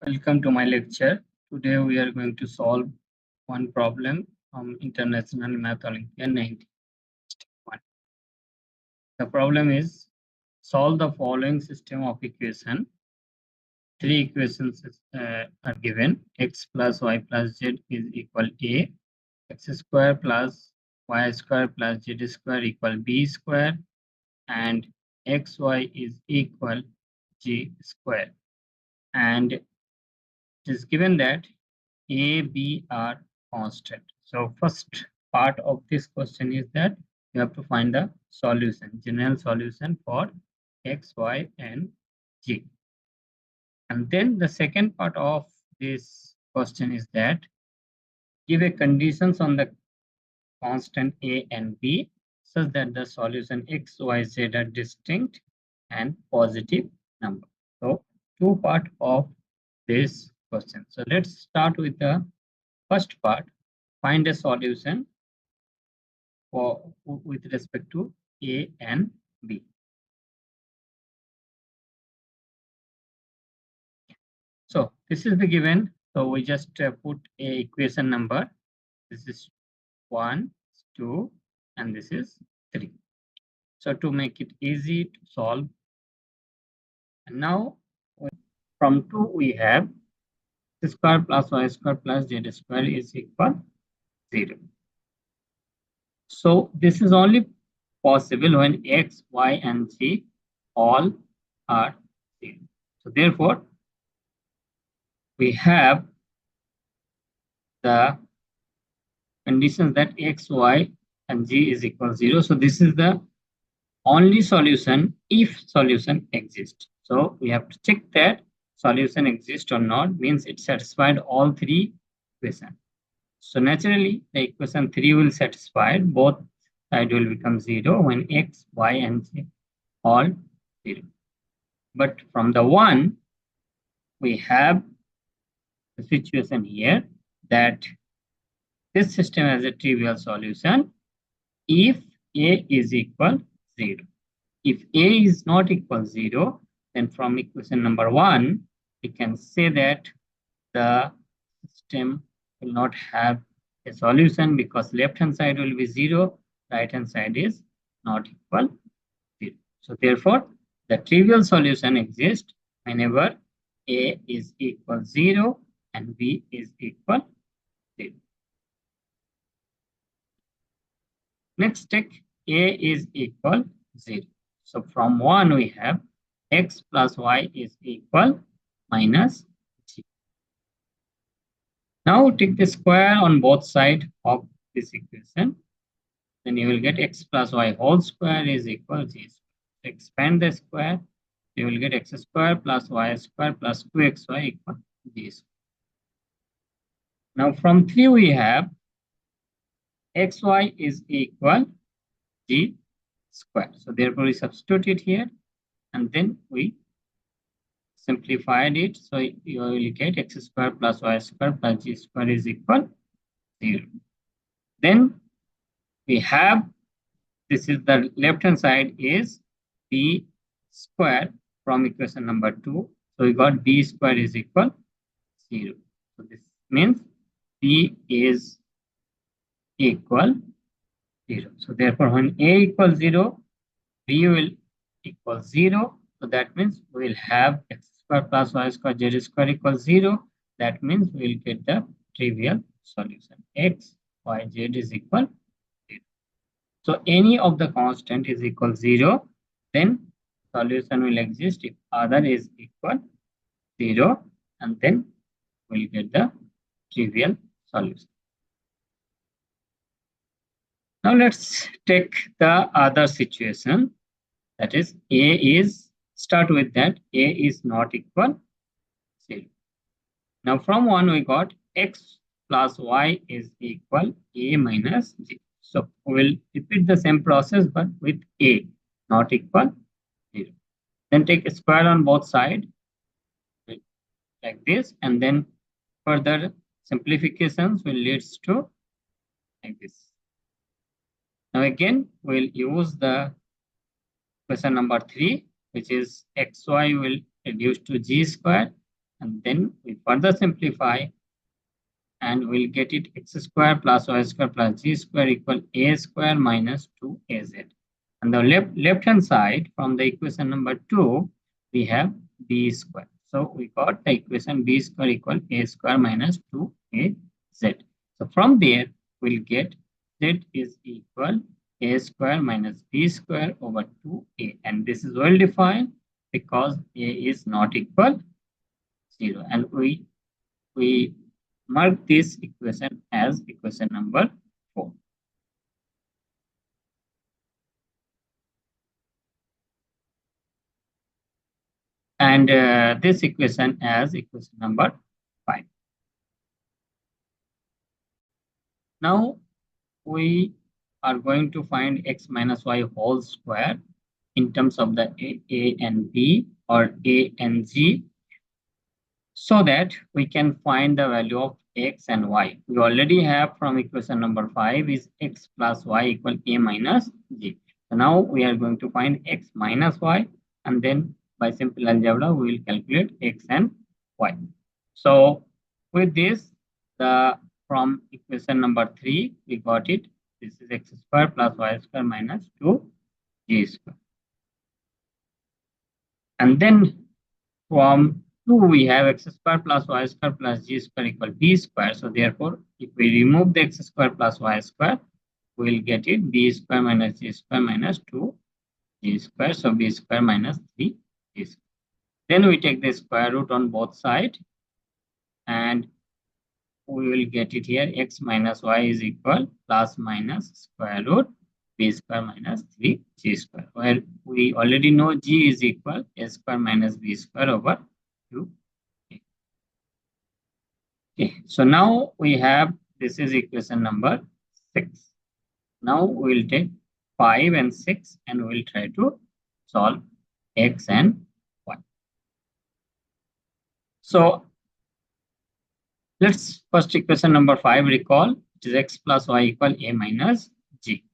Welcome to my lecture. Today we are going to solve one problem from International Math Olympiad 1961. The problem is solve the following system of equation. Three equations are given. X plus y plus z is equal a. X square plus y square plus z square equal b square. And xy is equal g square. And it is given that A, B are constant. So first part of this question is that you have to find the solution, general solution for X, Y, and G. And then the second part of this question is that give a conditions on the constant A and B such that the solution X, Y, Z are distinct and positive number. So two part of this question. So let's start with the first part. Find a solution with respect to A and B. So this is the given. So we just put a equation number. This is 1, 2, and this is 3. So to make it easy to solve, and now from 2 we have x square plus y square plus z square is equal 0. So this is only possible when x, y, and z all are 0. So therefore, we have the conditions that x, y, and z is equal 0. So this is the only solution if solution exists. So we have to check that solution exists or not, means it satisfied all three equations. So naturally, the equation 3 will satisfy, both sides will become 0 when x, y, and z all 0. But from the 1, we have the situation here that this system has a trivial solution if A is equal 0. If A is not equal 0, then from equation number 1, we can say that the system will not have a solution because left hand side will be 0, right hand side is not equal 0. So therefore, the trivial solution exists whenever A is equal 0 and B is equal 0. Next, take A is equal 0. So from 1 we have x plus y is equal minus g. Now take the square on both sides of this equation. Then you will get x plus y whole square is equal g square. Expand the square, you will get x square plus y square plus 2xy equal g square. Now from 3 we have xy is equal g square. So therefore we substitute it here and then we simplified it. So you will get x square plus y square plus g square is equal 0. Then we have, this is the left hand side is b square from equation number 2. So we got b square is equal 0. So this means b is equal 0. So therefore, when a equals 0, b will equal 0. So that means we will have x square plus y square z square equals 0. That means we will get the trivial solution. X, y, z is equal 0. So any of the constant is equal 0, then solution will exist if other is equal 0, and then we'll get the trivial solution. Now let's take the other situation, that is A is, start with that A is not equal 0. Now from 1 we got x plus y is equal A minus g. So we'll repeat the same process but with A not equal 0. Then take a square on both sides like this, and then further simplifications will lead to like this. Now again, we'll use the question number 3, which is xy will reduce to g square, and then we further simplify, and we'll get it x square plus y square plus z square equal a square minus 2az. On the left hand side, from the equation number 2, we have b square. So we got the equation b square equal a square minus 2az. So from there, we'll get z is equal a square minus b square over 2a. And this is well defined because a is not equal 0. And we mark this equation as equation number 4. And this equation as equation number 5. Now we are going to find x minus y whole square in terms of the a and b, or a and g, so that we can find the value of x and y. We already have from equation number 5 is x plus y equal a minus g. So now we are going to find x minus y, and then by simple algebra we will calculate x and y. So with this, from equation number 3 we got it. This is x square plus y square minus 2g square. And then from 2 we have x square plus y square plus g square equal b square. So therefore, if we remove the x square plus y square, we will get it b square minus g square minus 2g square. So b square minus 3g square. Then we take the square root on both sides, and we will get it here x minus y is equal plus minus square root b square minus 3g square, where we already know g is equal a square minus b square over 2. Okay, so now we have, this is equation number 6. Now we will take 5 and 6 and we will try to solve x and y. So let's first equation number 5 recall. It is x plus y equal a minus g,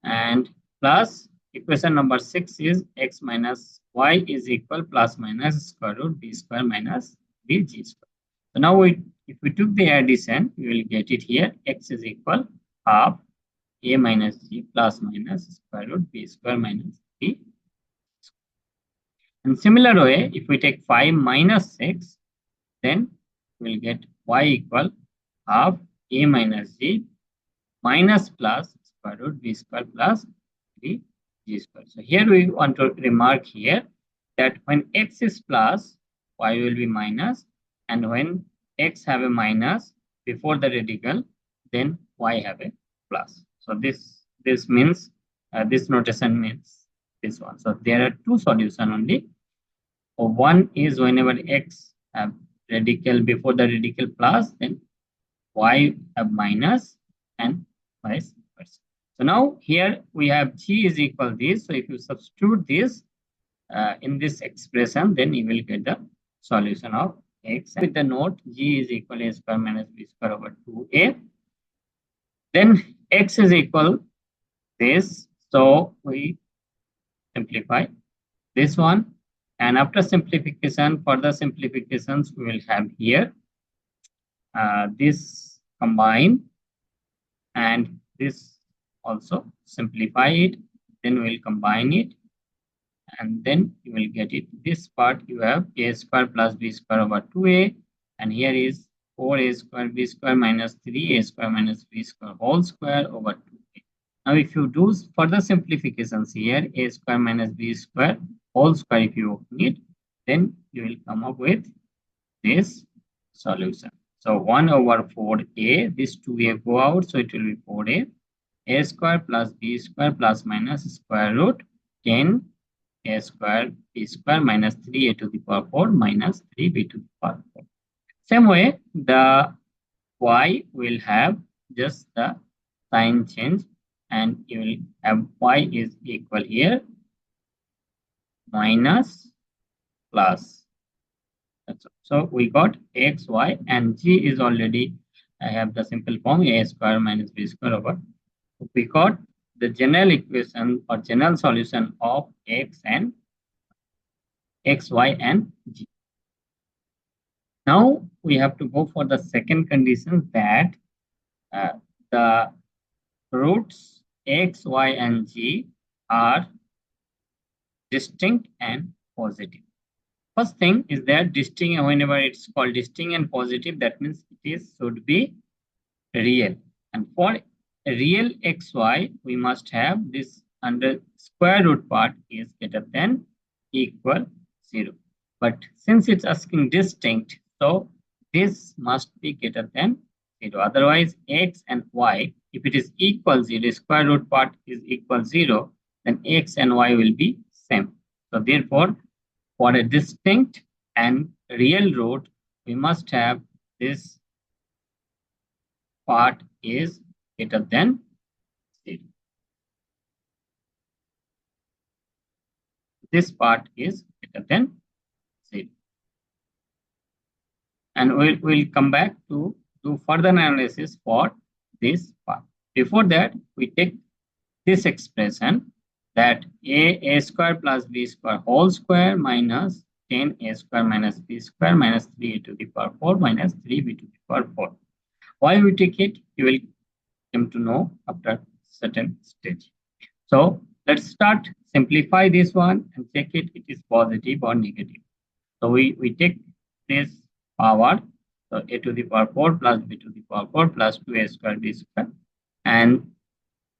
and plus equation number 6 is x minus y is equal plus minus square root b square minus bg square. So now if we took the addition, we will get it here. X is equal half a minus g plus minus square root b square minus b. In similar way, if we take 5 minus 6, then we will get y equal half a minus g minus plus square root b square plus 3g square. So here we want to remark here that when x is plus, y will be minus, and when x have a minus before the radical, then y have a plus. So this means this notation means this one. So there are two solutions only. One is whenever x have radical before the radical plus, then y have minus, and vice versa. So now here we have g is equal this. So if you substitute this in this expression, then you will get the solution of x. With the note g is equal a square minus b square over 2a. Then x is equal this. So we simplify this one. And after simplification, further simplifications we will have here. This combine, and this also simplify it. Then we will combine it, and then you will get it. This part you have a square plus b square over 2a, and here is 4a square b square minus 3a square minus b square whole square over 2a. Now if you do further simplifications here, a square minus b square whole square, if you need, then you will come up with this solution. So 1 over 4a, this 2a go out, so it will be 4a, a square plus b square plus minus square root 10 a square b square minus 3a to the power 4 minus 3b to the power 4. Same way, the y will have just the sign change, and you will have y is equal here minus plus. That's all. So we got x, y, and g is already, I have the simple form a square minus b square over. We got the general equation or general solution of x, y, and g. Now we have to go for the second condition, that the roots x, y, and z are distinct and positive. First thing is that distinct, whenever it's called distinct and positive, that means it should be real. And for a real xy, we must have this under square root part is greater than equal 0. But since it's asking distinct, so this must be greater than 0. Otherwise, x and y, if it is equal 0, square root part is equal 0, then x and y will be same. So therefore, for a distinct and real root, we must have this part is greater than 0. This part is greater than 0. And we'll come back to do further analysis for this part. Before that, we take this expression, that a square plus b square whole square minus 10a square minus b square minus 3a to the power 4 minus 3b to the power 4. Why we take it, you will come to know after certain stage. So let's start simplify this one and check it is positive or negative. So we take this power, so a to the power 4 plus b to the power 4 plus 2a square b square, and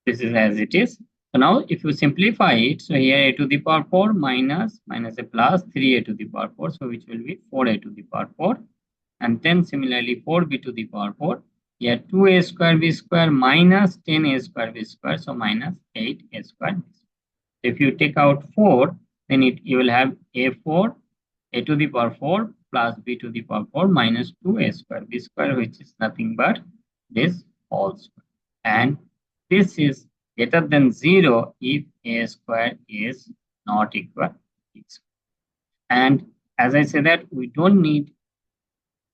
this is as it is. So now if you simplify it, so here a to the power 4 minus a plus 3a to the power 4, so which will be 4a to the power 4, and then similarly 4b to the power 4, here 2a square b square minus 10a square b square, so minus 8a square b square. If you take out 4, then you will have a4 a to the power 4 plus b to the power 4 minus 2a square b square, which is nothing but this whole square. And this is greater than 0 if a square is not equal to b square. And as I said that we don't need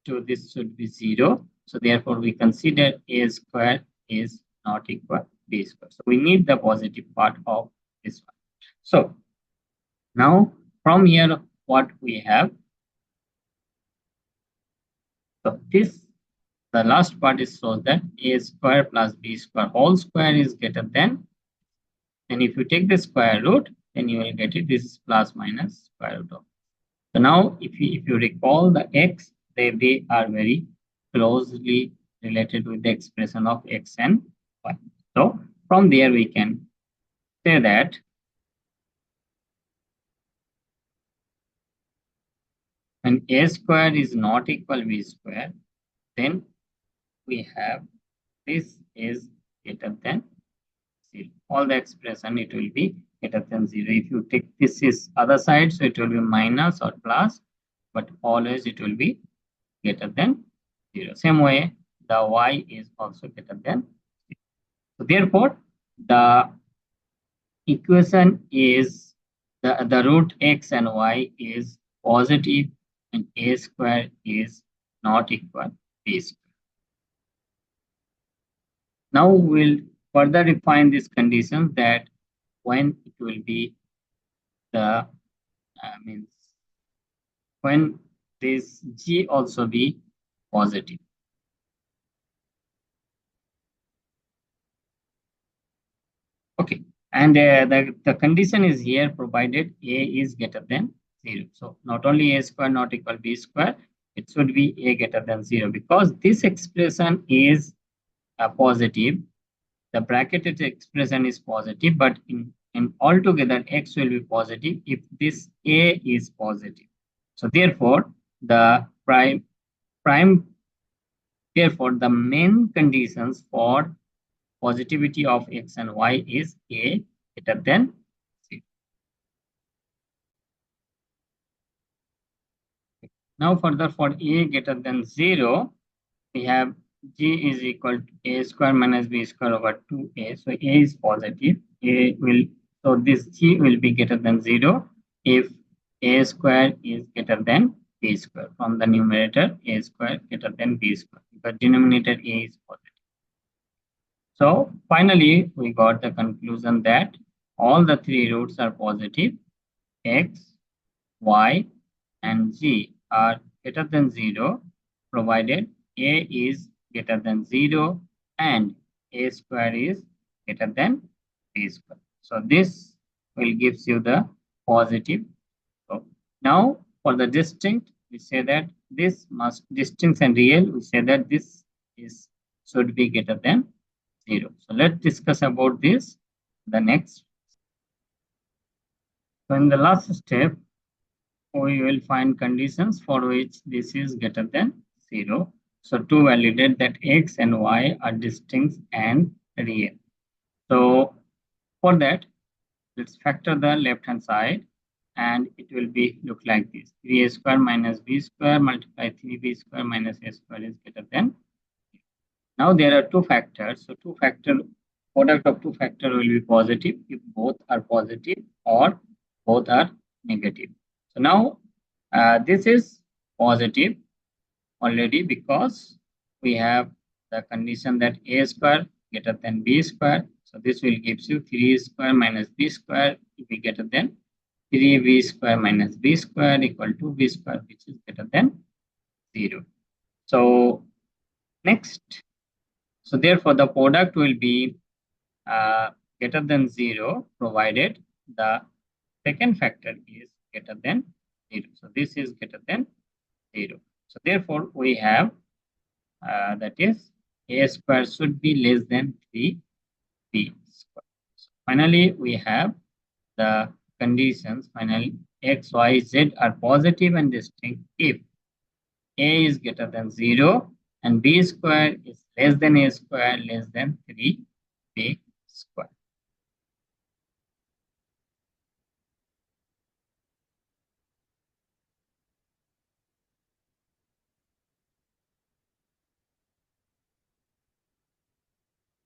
to, this should be 0. So therefore we consider a square is not equal to b square. So we need the positive part of this one. So now from here, what we have, so this, the last part is so that a square plus b square whole square is greater than, and if you take the square root, then you will get it, this is plus minus square root of. So now if you recall the x, they are very closely related with the expression of x and y. So from there we can say that when a square is not equal b square, then we have this is greater than 0. All the expression, it will be greater than 0. If you take this is other side, so it will be minus or plus, but always it will be greater than 0. Same way, the y is also greater than 0. So therefore, the equation is the root x and y is positive and a square is not equal to b square. Now we'll further define this condition, that when it will be the means when this g also be positive. Okay, and the condition is here provided a is greater than 0. So not only a square not equal b square, it should be a greater than 0, because this expression is positive. The bracketed expression is positive, but in altogether x will be positive if this a is positive. So therefore the therefore the main conditions for positivity of x and y is a greater than 0. Now further, for a greater than 0, we have g is equal to a square minus b square over 2a. So a is positive. A will, so this g will be greater than 0 if a square is greater than b square. From the numerator, a square greater than b square, because denominator a is positive. So finally, we got the conclusion that all the three roots are positive. X, y, and z are greater than 0 provided a is greater than 0 and a square is greater than b square. So this will gives you the positive. So now for the distinct, we say that this must distinct and real, we say that this is should be greater than 0. So let's discuss about this the next. So in the last step, we will find conditions for which this is greater than 0. So to validate that x and y are distinct and real. So for that, let's factor the left hand side and it will be look like this. 3a square minus b square multiply 3b square minus a square is greater than. Now there are two factors. So two factor product of two factor will be positive if both are positive or both are negative. So now this is positive already because we have the condition that a square greater than b square. So this will gives you 3 square minus b square will be greater than 3b square minus b square equal to b square, which is greater than 0. So next, so therefore the product will be greater than 0 provided the second factor is greater than 0. So this is greater than 0. So therefore we have that is a square should be less than 3b square. So finally we have the conditions. Finally x, y, z are positive and distinct if a is greater than 0 and b square is less than a square less than 3b square.